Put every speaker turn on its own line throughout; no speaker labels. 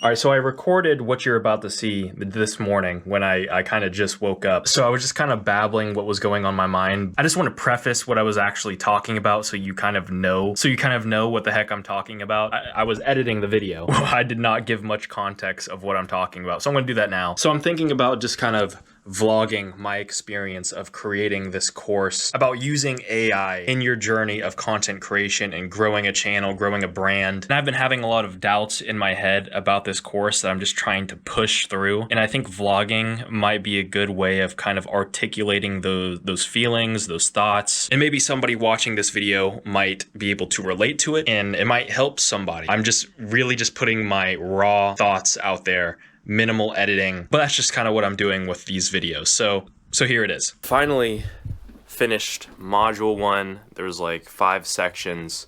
All right, so I recorded what you're about to see this morning when I kind of just woke up. So I was just kind of babbling what was going on my mind. I just want to preface what I was actually talking about so you kind of know what the heck I'm talking about. I was editing the video. I did not give much context of what I'm talking about. So I'm going to do that now. So I'm thinking about just kind of vlogging my experience of creating this course about using AI in your journey of content creation and growing a channel, growing a brand. And I've been having a lot of doubts in my head about this course that I'm just trying to push through. And I think vlogging might be a good way of kind of articulating those feelings, those thoughts. And maybe somebody watching this video might be able to relate to it and it might help somebody. I'm just really just putting my raw thoughts out there, minimal editing, but that's just kind of what I'm doing with these videos. So here it is. Finally finished module 1. There's like 5 sections.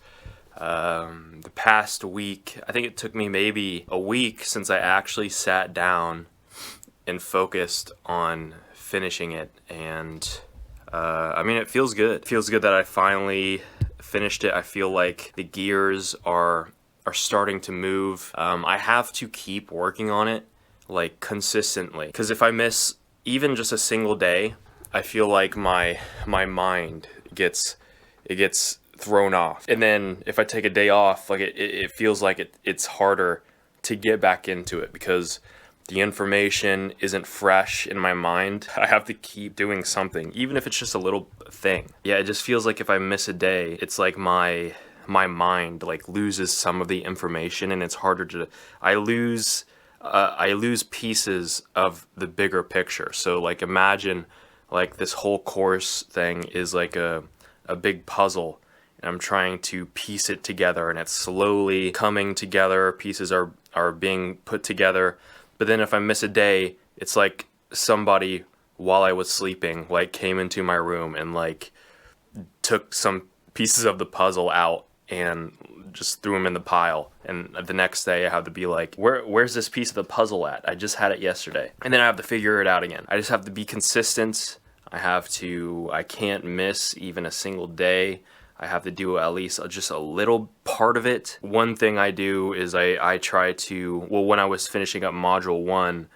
The past week, I think it took me maybe a week since I actually sat down and focused on finishing it, and I mean, it feels good. It feels good that I finally finished it. I feel like the gears are starting to move. I have to keep working on it like consistently, because if I miss even just a single day, I feel like my mind gets thrown off. And then if I take a day off, like it feels like it's harder to get back into it because the information isn't fresh in my mind. I have to keep doing something, even if it's just a little thing. Yeah, it just feels like if I miss a day, it's like my mind like loses some of the information, and it's harder to I lose pieces of the bigger picture. So like imagine like this whole course thing is like a big puzzle, and I'm trying to piece it together, and it's slowly coming together. Pieces are being put together. But then if I miss a day, it's like somebody while I was sleeping like came into my room and like took some pieces of the puzzle out and just threw them in the pile, and the next day I have to be like, where's this piece of the puzzle at? I just had it yesterday. And then I have to figure it out again. I just have to be consistent. I can't miss even a single day. I have to do at least just a little part of it. One thing I do is I try to, well, when I was finishing up module 1,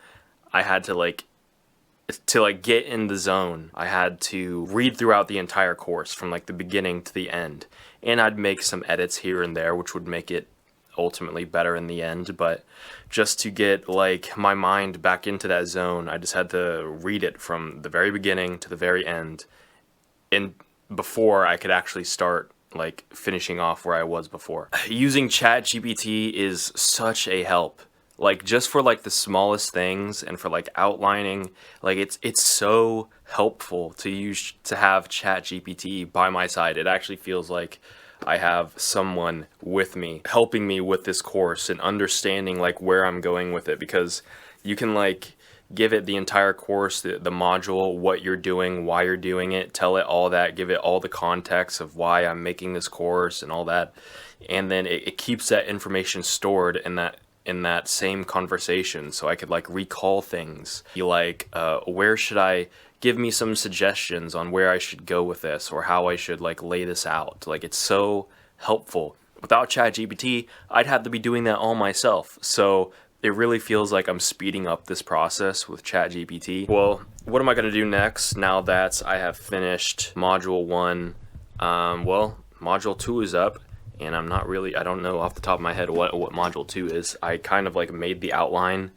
I had to get in the zone, I had to read throughout the entire course from like the beginning to the end. And I'd make some edits here and there, which would make it ultimately better in the end. But just to get like my mind back into that zone, I just had to read it from the very beginning to the very end, and before I could actually start like finishing off where I was before. Using ChatGPT is such a help. Like just for like the smallest things and for like outlining, like it's so helpful to have ChatGPT by my side. It actually feels like I have someone with me helping me with this course and understanding like where I'm going with it, because you can like give it the entire course, the module, what you're doing, why you're doing it, tell it all that, give it all the context of why I'm making this course and all that. And then it keeps that information stored in that same conversation, so I could like recall things. Be like, where should I give me some suggestions on where I should go with this, or how I should like lay this out. Like it's so helpful. Without ChatGPT, I'd have to be doing that all myself. So it really feels like I'm speeding up this process with ChatGPT. Well, what am I going to do next now that I have finished module 1? Well, module 2 is up, and I don't know off the top of my head what module 2 is. I kind of like made the outline,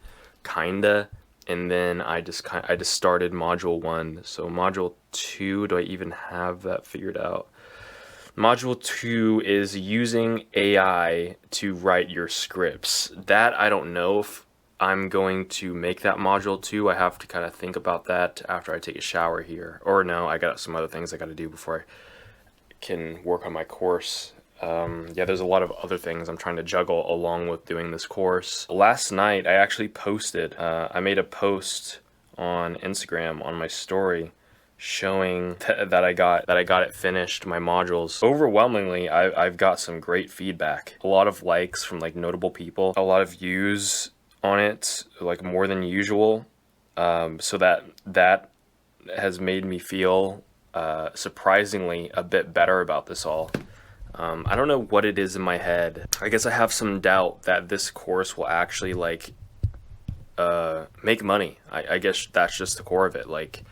kinda, and then I just started module 1. So module 2, do I even have that figured out? Module 2 is using AI to write your scripts. That I don't know if I'm going to make that module 2. I have to kind of think about that after I take a shower here. Or no, I got some other things I got to do before I can work on my course. Yeah, there's a lot of other things I'm trying to juggle along with doing this course. Last night I actually posted, I made a post on Instagram on my story showing that I got it finished, my modules. Overwhelmingly, I've got some great feedback. A lot of likes from like notable people, a lot of views on it, like more than usual. So that has made me feel surprisingly a bit better about this all. I don't know what it is in my head. I guess I have some doubt that this course will actually like make money. I guess that's just the core of it. Like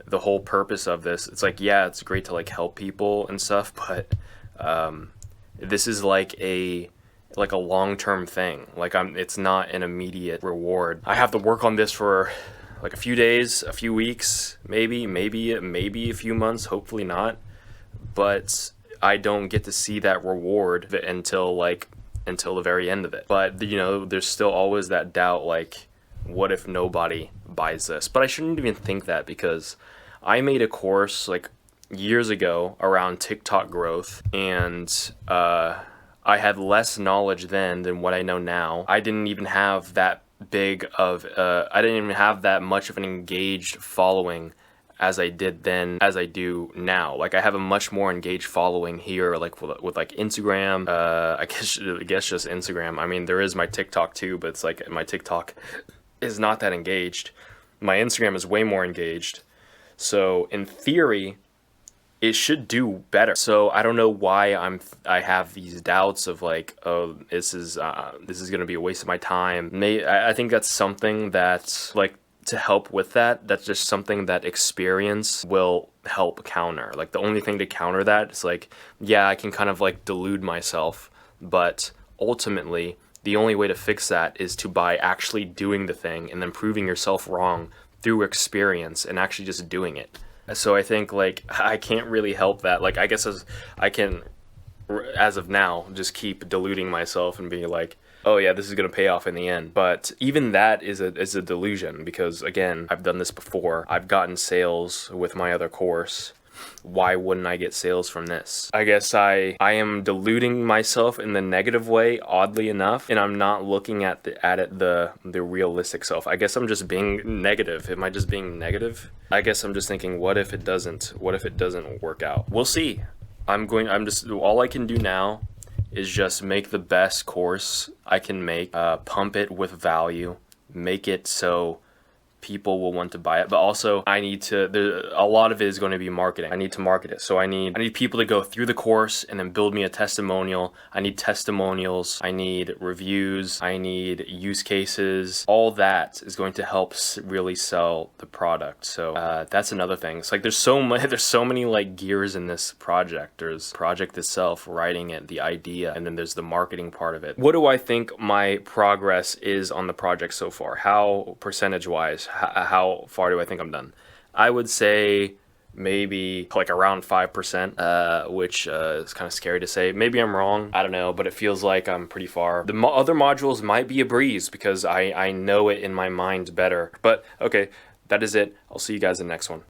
the whole purpose of this, it's like, yeah, it's great to like help people and stuff, but this is like a long-term thing. Like it's not an immediate reward. I have to work on this for like a few days, a few weeks, maybe a few months, hopefully not. But I don't get to see that reward until the very end of it. But you know, there's still always that doubt, like, what if nobody buys this? But I shouldn't even think that, because I made a course like years ago around TikTok growth, and I had less knowledge then than what I know now. I didn't even have that I didn't even have that much of an engaged following as I did then as I do now. Like I have a much more engaged following here, like with like Instagram. I guess just Instagram. I mean, there is my TikTok too, but it's like my TikTok is not that engaged. My Instagram is way more engaged. So in theory, it should do better. So I don't know why I have these doubts of like, oh, this is gonna be a waste of my time. I think that's something that's like, to help with that, that's just something that experience will help counter. Like the only thing to counter that is like, yeah, I can kind of like delude myself, but ultimately the only way to fix that is by actually doing the thing and then proving yourself wrong through experience and actually just doing it. So I think like I can't really help that. Like I guess I can, as of now, just keep deluding myself and being like, oh yeah, this is going to pay off in the end. But even that is a delusion, because again, I've done this before. I've gotten sales with my other course. Why wouldn't I get sales from this? I guess I am deluding myself in the negative way, oddly enough, and I'm not looking at the realistic self. I guess I'm just being negative. Am I just being negative? I guess I'm just thinking, what if it doesn't work out? We'll see. All I can do now is just make the best course I can make, pump it with value, make it so people will want to buy it. But also a lot of it is going to be marketing. I need to market it. So I need people to go through the course and then build me a testimonial. I need testimonials. I need reviews. I need use cases. All that is going to help really sell the product. So that's another thing. It's like there's so many like gears in this project. There's project itself, writing it, the idea, and then there's the marketing part of it. What do I think my progress is on the project so far? How percentage-wise? How far do I think I'm done? I would say maybe like around 5%, which is kind of scary to say. Maybe I'm wrong. I don't know, but it feels like I'm pretty far. The other modules might be a breeze because I know it in my mind better. But okay, that is it. I'll see you guys in the next one.